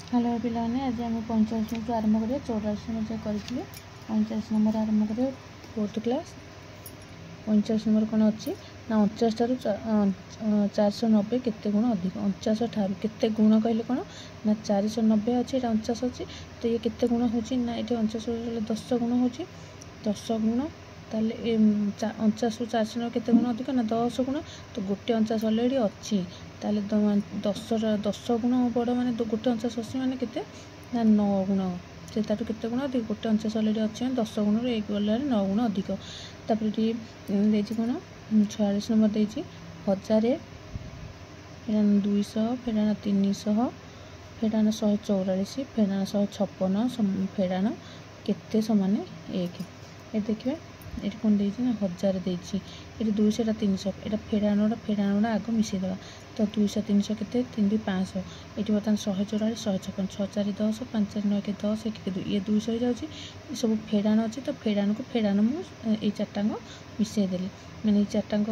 Hello पिलाने आज आम 45 नंबर आरंभ करें 84 नंबर करी 45 नंबर आरंभ करें फोर्थ क्लास 45 नंबर कौन अच्छी ना 49 ठार 490 केते गुण अधिक 49 ठार केते गुण कहले कौन ना 490 अच्छी 49 अच्छी तो ये केते गुण हो ना ये 49 10 गुण हो 10 गुण ताले 49 490 केते गुण अधिक ना 10 गुण तो गोटे 49 अलरेडी अच्छी ताले 10 गुण बड़ माने गोटे 49 अच्छी माने केते ना 9 गुण से ताटू केते गुण अधिक गोटे 49 अलरेडी अच्छी 10 गुण एक गलार 9 गुण अधिक तापर देछि कोन 46 नंबर देछि 1000 फेरान 200 फेरान 300 फेरान 144 फेरान 156 फेरान केते समान 1 ए देखिए ये कौन देछि ना 1000 देछि ये 200 टा 300 ये फेरान आग मिसेदेवा तो 200 300 केते 3 2 500 ये बर्तमान 144 156 6 4 10 5 4 9 10 1 2 ये 200 हो जाउछि ये सब फेरान अच्छी तो फेरान को फेरान मु ये चारटांग मिसेदेली मैंने चारटांग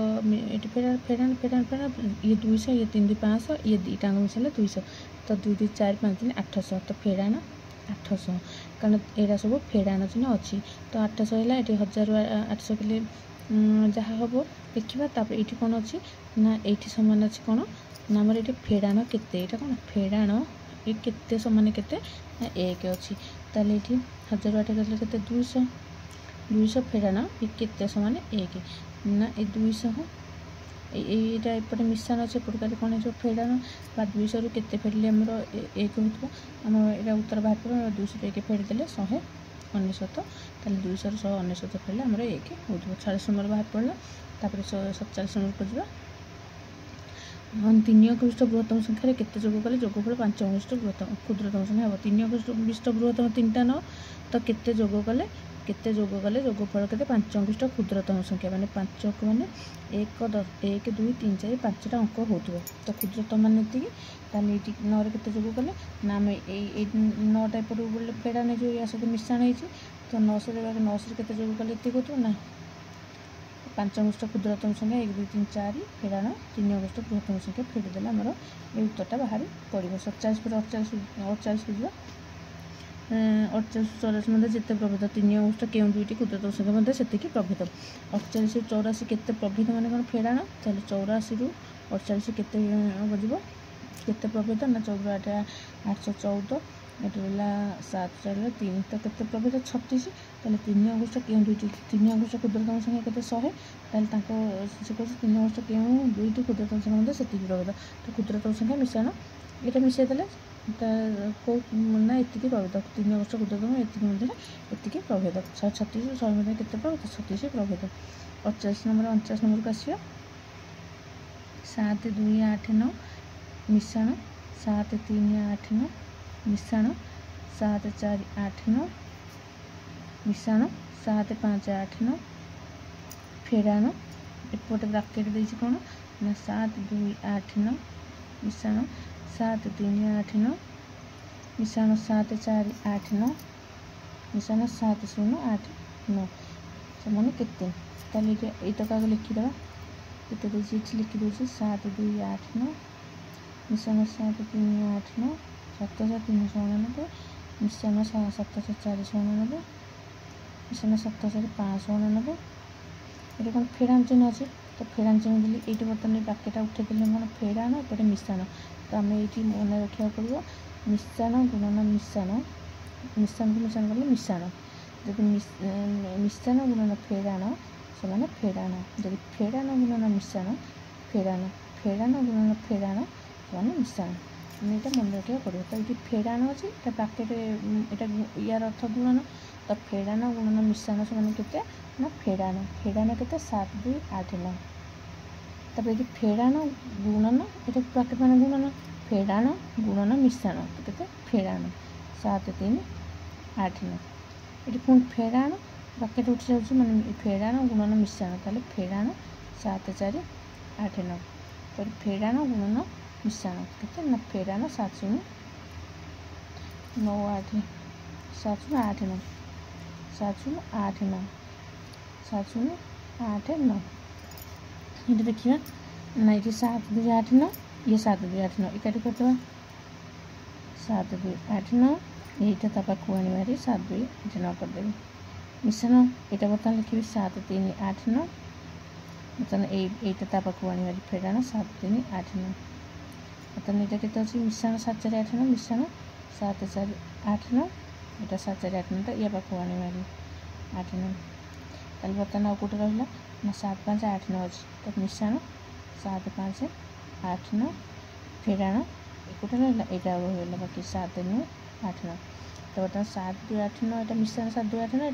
ये फेरान फेरान फेरान फेरान ये 200 ये 3 2 500 ये दुईटांग मिसेले 200 तो 2 2 4 5 3 800 तो फेरान 800 कारण यहाँ सब फेरान चिन्ह अच्छी तो 800 है ये 1800 के जहाँ हम देखा ये कौन अच्छी ना ये सामान अच्छी कौन ना आमर ये फेरान केते यहाँ कौन फेरान ये केते सामान केते ना 1 अच्छी ताले ये 1008 गले केते 200 200 फेरान ये केते सामान 1 ना ये 200 यहाँ एपटे मिशान अच्छे एपटे कौन हो फेरान बा 200 रु केते फेरले आमर 1 हो आम यहाँ उत्तर बाहर पड़ा 200 1 फेरदेले 199 ताले 200 रु 199 फेरले आमर 1 हो 46 नंबर बाहर पड़ा तापर 47 नंबर को जा 3 अगुष्ट बृहत्तम संख्यार केते जोग कले जोगफल 5 अगुष्ट बृहत्तम क्षुद्रतम संख्या हम 3 अगुष्ट बृहत्तम 3टा 9 तो केते जोग कले जोगफल के 5 अगुष्ट क्षुद्रतम संख्या माने 5 को माने 1 2 3 4 5टा अंक हो तो क्षुद्रतम मान ये ताले ये 9 केते जोग कले ना आम 9टा एपटू बोले फेरान जो या सहित मिशाण होती तो 900 केते जोग कले ये हो ना 5 अगुष्ट क्षुद्रतम संख्या 1 2 3 4 फेरान 3 अगुष्ट बृहत्तम संख्या फेरदेले आमर ये उत्तरटा बाहर पड़ो 47 पर 48 को 48 84 मध्य जिते प्रभेद 3 अगुष्ट केउं दुईटी क्षुद्रतम संख्या मध्य सेतिकी प्रभेद 48 84 केते प्रभेद माने कौन फेरान ताले 84 रु 48 केते बजिबो केते प्रभेद ना 4 814 ये रहा 7 3 तो केते प्रभेद 36 ताले 3 अगुष्ट केउं दुईटी 3 अगुष्ट क्षुद्रतम संख्या केते 100 ताले ताको से कहते 3 अगुष्ट केउं दुईटी क्षुद्रतम संख्या मध्य सेतिकी प्रभेद तो क्षुद्रतम संख्या मिशाण ये मिसेदेले को ना ये प्रभेद 3 अगुष्ट क्षुद्रतम ये प्रभेद 136 100 मध्य केते प्रभेद 36 प्रभेद 48 नंबर 49 नंबर को आसियो 7 2 8 9 मिशाण 7 3 8 9 मिशाण 7 4 8 9 मिशाण 7 5 8 9 फेरान एपटे ब्राकेट देछि कोन ना 7 2 8 9 मिशाण 7 3 8 9 मिशाण 7 4 8 9 मिशाण 7 0 8 9 समान केते ताले एटा का लिखिदेवा केते देछि लिखि देछि 7 2 8 9 मिशाण 7 3 8 9 7 399 मिशाण 7 4 99 मिशाण 7 599 ये कौन फेरान चिन्ह अच्छे तो फेरान चिन्ह देली ये बर्तमान ब्राकेटा उठे देले कौन फेरान एपटे मिशाण तो आम ये मन रखा पड़ो मिशाण गुणन मिशाण मिशाण को मिशाण कले मिशाण जब मिशाण गुणन फेरान से फेरान जब फेरान गुणन मिशाण फेरान फेरान गुणन फेरान से मिशाण ये मन रखा पड़ो तो ये फेरान अच्छी ब्राकेट यहाँ यार अर्थ गुणन तो फेरान गुणन मिशाण से केते ना फेरान फेरान केते 7 2 8 9 तब ये फेरान गुणन ये ब्राकेट मान गुणन फेरान गुणन मिशाण केते फेरान 7 3 8 9 ये पुणी फेरान ब्राकेट उठी जाऊँ माने फेरान गुणन मिशाण ताले फेरान 7 4 8 9 तो फेरान गुणन मिशाण केते ना फेरान 7 0 9 8 7 0 8 9 7 0 8 9 7 0 8 9 ये देखिए ना ये 7 2 8 9 ये 7 2 8 9 इकाठी करते 7 2 8 9 এইটা তা পাଖକୁ ଆଣିବା ହାରି 7 2 8 9 କରିଦେବି ମିଶାଣ ଏଇଟା ବର୍ତ୍ତମାନ ଲେଖିବି 7 3 8 9 ବର୍ତ୍ତମାନ এইটা ତା ପାଖକୁ ଆଣିବା ହାରି ଫେଡ଼ାଣ 7 3 8 9 ବର୍ତ୍ତମାନ ଏଇଟା କେତେ ଅଛି ମିଶାଣ 7 4 8 9 ମିଶାଣ 7 4 8 9 ଏଇଟା 7 4 8 9ଟା ୟା ପାଖକୁ ଆଣିବା ହାରି 8 9 ତାହେଲେ ବର୍ତ୍ତମାନ ଆଉ କେଉଁଟା ରହିଲା ନା 7 5 8 9 ଅଛି ତ ମିଶାଣ 7 5 8 9 ଫେଡ଼ାଣ ଏଇଟା ରହିଲା ଏଇଟା ଆଉ ରହିଗଲା ବାକି 7 9 8 9 तो बर्तमान 7 2 8 9 এটা মিশ্রণ 7 2 8 9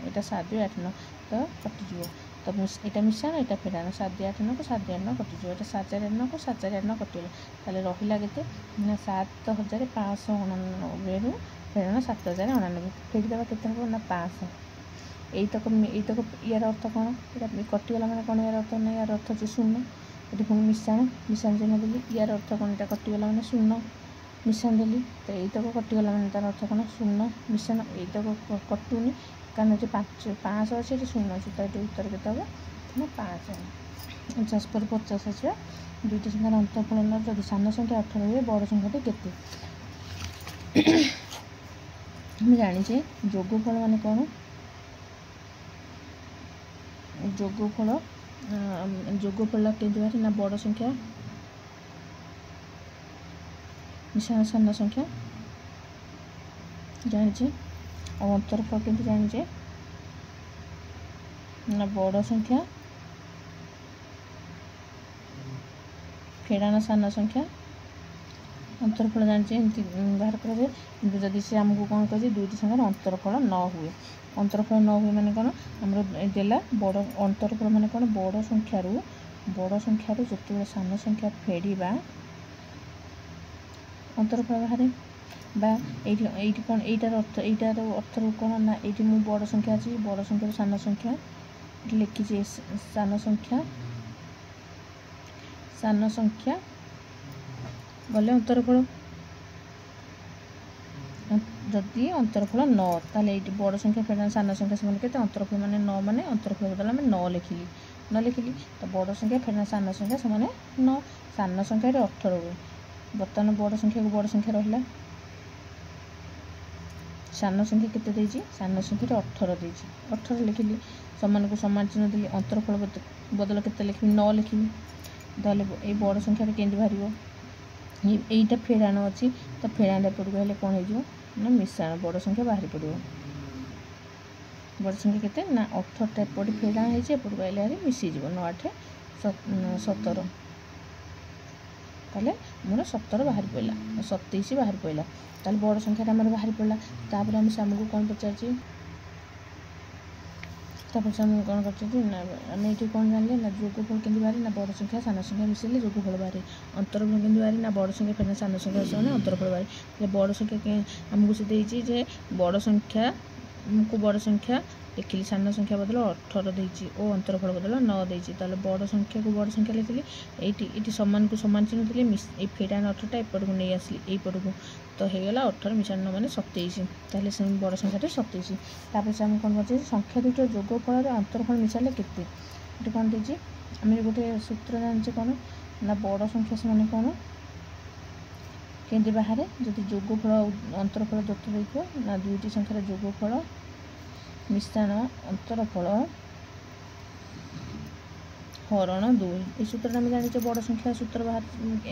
এটা 7 2 8 9 তো कटिଯିବ तो এটা ମିଶ୍ରଣ এটা ଫେଡ଼ାଣ 7 2 8 9 को 7 2 8 9 कटिଯିବ এটা 7 4 8 9 को 7 4 8 9 कटिଗଲା ତାହେଲେ ରହିଲା କେତେ ନା 7599 ରୁ ଫେଡ଼ାଣ 7099 ଫେଡ଼ିଦେବା କେତେ ହେବ ନା 500 এইতକ ইয়ার অর্থ କ'ଣ এটা କଟିଗଲା ମାନେ କ'ଣ ইয়ার ଅର୍ଥ ନା ইয়ার ଅର୍ଥ ହେଉଛି ଶୂନ ଏଠି ପୁଣି ମିଶାଣ ଚିହ୍ନ ଦେଲି ইয়ার ଅର୍ଥ କ'ଣ এটা କଟିଗଲା ମାନେ ଶୂନ ମିଶାଣ ଦେଲି ତ এইତକ କଟିଗଲା ମାନେ ତାର ଅର୍ଥ କ'ଣ ଶୂନ ମିଶାଣ এইତକ କଟୁନି କାରଣ ଏଠି 500 ଅଛି ଏଠି ଶୂନ ଅଛି ତ ଏଠି ଉତ୍ତର କେତେ ହେବ ନା 500 50 ପରେ 50 ଆସିବା ଦୁଇଟି ସଂଖ୍ୟାର ଅନ୍ତଃଫଳନ ଯଦି ସାନ ସଂଖ୍ୟା 18 ହୁଏ ବଡ଼ ସଂଖ୍ୟାଟି କେତେ ଆମେ ଜାଣିଛେ ଯୋଗଫଳ ମାନେ କ'ଣ ଯୋଗଫଳ କେମିତି ବାହାରେ ନା ବଡ଼ ସଂଖ୍ୟା ମିଶାଣ ସାନ ସଂଖ୍ୟା ଜାଣିଛେ ଆଉ ଅନ୍ତରଫଳ କେମିତି ଜାଣିଛେ ନା ବଡ଼ ସଂଖ୍ୟା ଫେଡ଼ାଣ ସାନ ସଂଖ୍ୟା ଅନ୍ତରଫଳ ଜାଣିଛେ ଏମିତି ବାହାର କରାଯାଏ କିନ୍ତୁ ଯଦି ସେ ଆମକୁ କ'ଣ କହିଛି ଦୁଇଟି ସଂଖ୍ୟାର ଅନ୍ତରଫଳ ନ ହୁଏ ଅନ୍ତରଫଳ ନ ହୁଏ ମାନେ କ'ଣ ଆମର ଦେଲା ବଡ଼ ଅନ୍ତରଫଳ ମାନେ କ'ଣ ବଡ଼ ସଂଖ୍ୟାରୁ ଯେତେବେଳେ ସାନ ସଂଖ୍ୟା ଫେଡ଼ିବା ଅନ୍ତରଫଳ ବାହାରେ বা এইটি କ'ଣ এইটাର ଅର୍ଥରୁ କ'ଣ ନା ଏଇଠି ମୁଁ ବଡ଼ ସଂଖ୍ୟା ଅଛି ବଡ଼ ସଂଖ୍ୟାରୁ ସାନ ସଂଖ୍ୟା ଲେଖିଛି ସାନ ସଂଖ୍ୟା ଗଲେ ଅନ୍ତରଫଳ ଯଦି ଅନ୍ତରଫଳ 9 ତାହେଲେ ଏଇଠି ବଡ଼ ସଂଖ୍ୟା ଫେଡ଼ାଣ ସାନ ସଂଖ୍ୟା ସେମାନେ କେତେ ଅନ୍ତରଫଳ ମାନେ 9 ମାନେ ଅନ୍ତରଫଳ ବଦଳ ଆମେ 9 ଲେଖିଲି ତ ବଡ଼ ସଂଖ୍ୟା ଫେଡ଼ାଣ ସାନ ସଂଖ୍ୟା ସେମାନେ 9 ସାନ ସଂଖ୍ୟାରେ 18 ହୁଏ ବର୍ତ୍ତମାନ ବଡ଼ ସଂଖ୍ୟାକୁ ବଡ଼ ସଂଖ୍ୟା ରହିଲା ସାନ ସଂଖ୍ୟା କେତେ ଦେଇଛି ସାନ ସଂଖ୍ୟାରେ 18 ଦେଇଛି 18 ଲେଖିଲି ସମାନକୁ ସମାନ ଚିହ୍ନ ଦେଲି ଅନ୍ତରଫଳ ବଦଳ କେତେ ଲେଖିବି 9 ଲେଖିବି ତାହେଲେ ଏଇ ବଡ଼ ସଂଖ୍ୟାରେ କେମିତି ବାହାରିବ এইটা ଫେଡ଼ାଣ ଅଛି ତ ଫେଡ଼ାଣ ଏପଟକୁ ହେଲେ କ'ଣ ହେଇଯିବ ନା ମିଶାଣ ବଡ଼ ସଂଖ୍ୟା ବାହାରି ପଡ଼ିବ ବଡ଼ ସଂଖ୍ୟା କେତେ ନା 18ଟା ଏପଟେ ଫେଡ଼ାଣ ହେଇଛି ଏପଟକୁ ଆସିଲେ ଆହୁରି ମିଶିଯିବ 9 8 17 ତାହେଲେ ମୋର 17 ବାହାରି ପଡ଼ିଲା 27 ବାହାରି ପଡ଼ିଲା ତାହେଲେ ବଡ଼ ସଂଖ୍ୟାଟା ଆମର ବାହାରି ପଡ଼ିଲା ତାପରେ ଆମେ ଆମକୁ କ'ଣ ପଚାରିଛି ତାପରେ ଆମକୁ କ'ଣ କରିଛନ୍ତି ନା ଆମେ ଏଠି କ'ଣ ଜାଣିଲେ ନା ଯୋଗଫଳ କେମିତି ବାହାରେ ନା ବଡ଼ ସଂଖ୍ୟା ସାନ ସଂଖ୍ୟା ମିଶିଲେ ଯୋଗଫଳ ବାହାରେ ଅନ୍ତରଫଳ କେମିତି ବାହାରେ ନା ବଡ଼ ସଂଖ୍ୟା ଫେଡ଼ାଣ ସାନ ସଂଖ୍ୟା ସେମାନେ ଅନ୍ତରଫଳ ବାହାରେ ହେଲେ ବଡ଼ ସଂଖ୍ୟା ଆମକୁ ସେ ଦେଇଛି ଯେ ବଡ଼ ସଂଖ୍ୟା ଲେଖିଲି ସାନ ସଂଖ୍ୟା ବଦଳ 18 ଦେଇଛି ଓ ଅନ୍ତରଫଳ ବଦଳ 9 ଦେଇଛି ତାହେଲେ ବଡ଼ ସଂଖ୍ୟାକୁ ବଡ଼ ସଂଖ୍ୟା ଲେଖିଲି ଏଇଠି ସମାନକୁ ସମାନ ଚିହ୍ନ ଦେଲି ଏଇ ଫେଡ଼ାଣ 18ଟା ଏପଟକୁ ନେଇ ଆସିଲି ଏଇପଟକୁ ତ ହେଇଗଲା 18 ମିଶାଣ 9 ମାନେ 27 ତାହେଲେ ସେ ବଡ଼ ସଂଖ୍ୟାଟି 27 ତାପରେ ସେ ଆମେ କ'ଣ କରୁଛେ ସଂଖ୍ୟା ଦୁଇଟିର ଯୋଗଫଳରେ ଅନ୍ତରଫଳ ମିଶାଇଲେ କେତେ ଏଠି କ'ଣ ଦେଇଛି ଆମେ ଗୋଟେ ସୂତ୍ର ଜାଣିଛେ କ'ଣ ନା ବଡ଼ ସଂଖ୍ୟା ସେମାନେ କ'ଣ କେମିତି ବାହାରେ ଯଦି ଯୋଗଫଳ ଅନ୍ତରଫଳ ଦତ୍ତ ଦେଇଥିବ ନା ଦୁଇଟି ସଂଖ୍ୟାର ଯୋଗଫଳ ମିଶାଣ ଅନ୍ତରଫଳ ହରଣ 2 এই ସୂତ୍ରଟା ଆମେ ଜାଣିଛେ ବଡ଼ ସଂଖ୍ୟା ସୂତ୍ର ବାହାର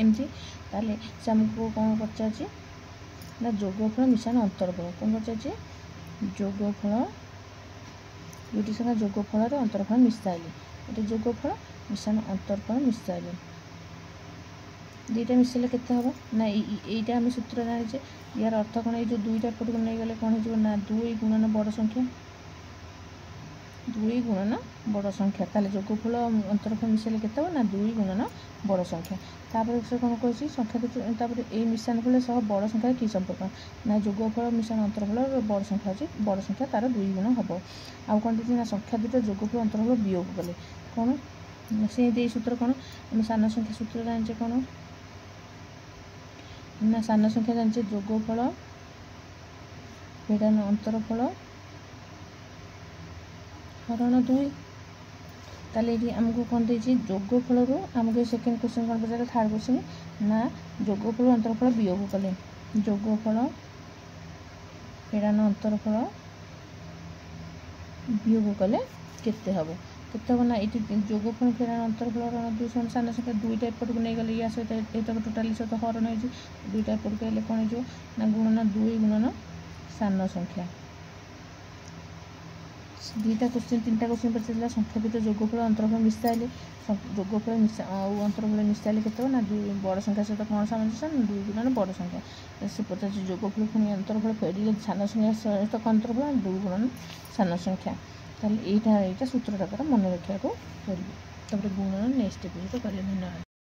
ଏମିତି ତାହେଲେ ସେ ଆମକୁ କ'ଣ ପଚାରୁଛି ନା ଯୋଗଫଳ ମିଶାଣ ଅନ୍ତରଫଳ କ'ଣ ପଚାରୁଛି ଯୋଗଫଳ ଦୁଇଟି ସଂଖ୍ୟା ଯୋଗଫଳରେ ଅନ୍ତରଫଳ ମିଶାଇଲେ ଏଠି ଯୋଗଫଳ ମିଶାଣ ଅନ୍ତରଫଳ ମିଶାଇଲେ ଦୁଇଟା ମିଶାଇଲେ କେତେ ହେବ ନା এইটা ଆମେ ସୂତ୍ର ଜାଣିଛେ ইয়ার ଅର୍ଥ କ'ଣ ଏଇ ଯେଉଁ ଦୁଇଟା ଏପଟକୁ ନେଇଗଲେ କ'ଣ ହେଇଯିବ ନା 2 ଗୁଣନ ବଡ଼ ସଂଖ୍ୟା 2 ଗୁଣନ ବଡ଼ ସଂଖ୍ୟା ତାହେଲେ ଯୋଗଫଳ ଅନ୍ତରଫଳ ମିଶାଇଲେ କେତେ ହେବ ନା 2 ଗୁଣନ ବଡ଼ ସଂଖ୍ୟା ତାପରେ ସେ କ'ଣ କହିଛି ସଂଖ୍ୟା ତାପରେ ଏଇ ମିଶାଣ ଫଳ ସହ ବଡ଼ ସଂଖ୍ୟାର କି ସମ୍ପର୍କ ନା ଯୋଗଫଳ ମିଶାଣ ଅନ୍ତରଫଳ ବଡ଼ ସଂଖ୍ୟା ଅଛି ବଡ଼ ସଂଖ୍ୟା ତାର 2 ଗୁଣ ହେବ ଆଉ କ'ଣ ଦେଇଛି ନା ସଂଖ୍ୟା ଦୁଇଟା ଯୋଗଫଳ ଅନ୍ତରଫଳ ବିୟୋଗ କଲେ କ'ଣ ସେ ଏଇ ସୂତ୍ର କ'ଣ ଆମେ ସାନ ସଂଖ୍ୟା ସୂତ୍ର ଜାଣିଛେ କ'ଣ ନା ସାନ ସଂଖ୍ୟା ଜାଣିଛେ ଯୋଗଫଳ ଫେଡ଼ାଣ ଅନ୍ତରଫଳ ହରଣ 2 ତାହେଲେ ଏଠି ଆମକୁ କ'ଣ ଦେଇଛି ଯୋଗଫଳରୁ ଆମକୁ ସେକେଣ୍ଡ କ୍ୱେଶ୍ଚନ୍ କ'ଣ ପଚାରିଲେ ଥାର୍ଡ଼ କ୍ୱେଶ୍ଚନ୍ ନା ଯୋଗଫଳ ଅନ୍ତରଫଳ ବିୟୋଗ କଲେ যোগফল ଫେଡ଼ାନ ଅନ୍ତରଫଳ ବିୟୋଗ କଲେ କେତେ ହେବ ନା ଏଠି ଯୋଗଫଳ ଫେଡ଼ାନ ଅନ୍ତରଫଳ ଦୁଇ ସାନ ସଂଖ୍ୟା ଦୁଇଟା ଏପଟକୁ ନେଇଗଲେ ୟା ସହିତ ଏତକ ଟୋଟାଲି ସହିତ ହରଣ ହେଇଛି ଦୁଇଟା ଏପଟକୁ ହେଲେ କ'ଣ ହେଇଯିବ ନା ଗୁଣନ 2 ଗୁଣନ ସାନ ସଂଖ୍ୟା। ଦୁଇଟା क्वेश्चन तीनटा क्वेश्चन पचार संख्या भितर जोगफल अंतरफल मिसाइले जोगफल और अंतरफल मिसाइले के ना बड़ संख्या सहित कौन सामंजस्य 2 गुणन बड़ संख्या से पचार जोगफल पुणी अंतरफल फेरिले सान संख्या सहित अंतरफल 2 गुणन सान संख्या ताले एटा सूत्रटा मन रखा पड़े गुणन नेक्स्ट एपिसोड करें। धन्यवाद।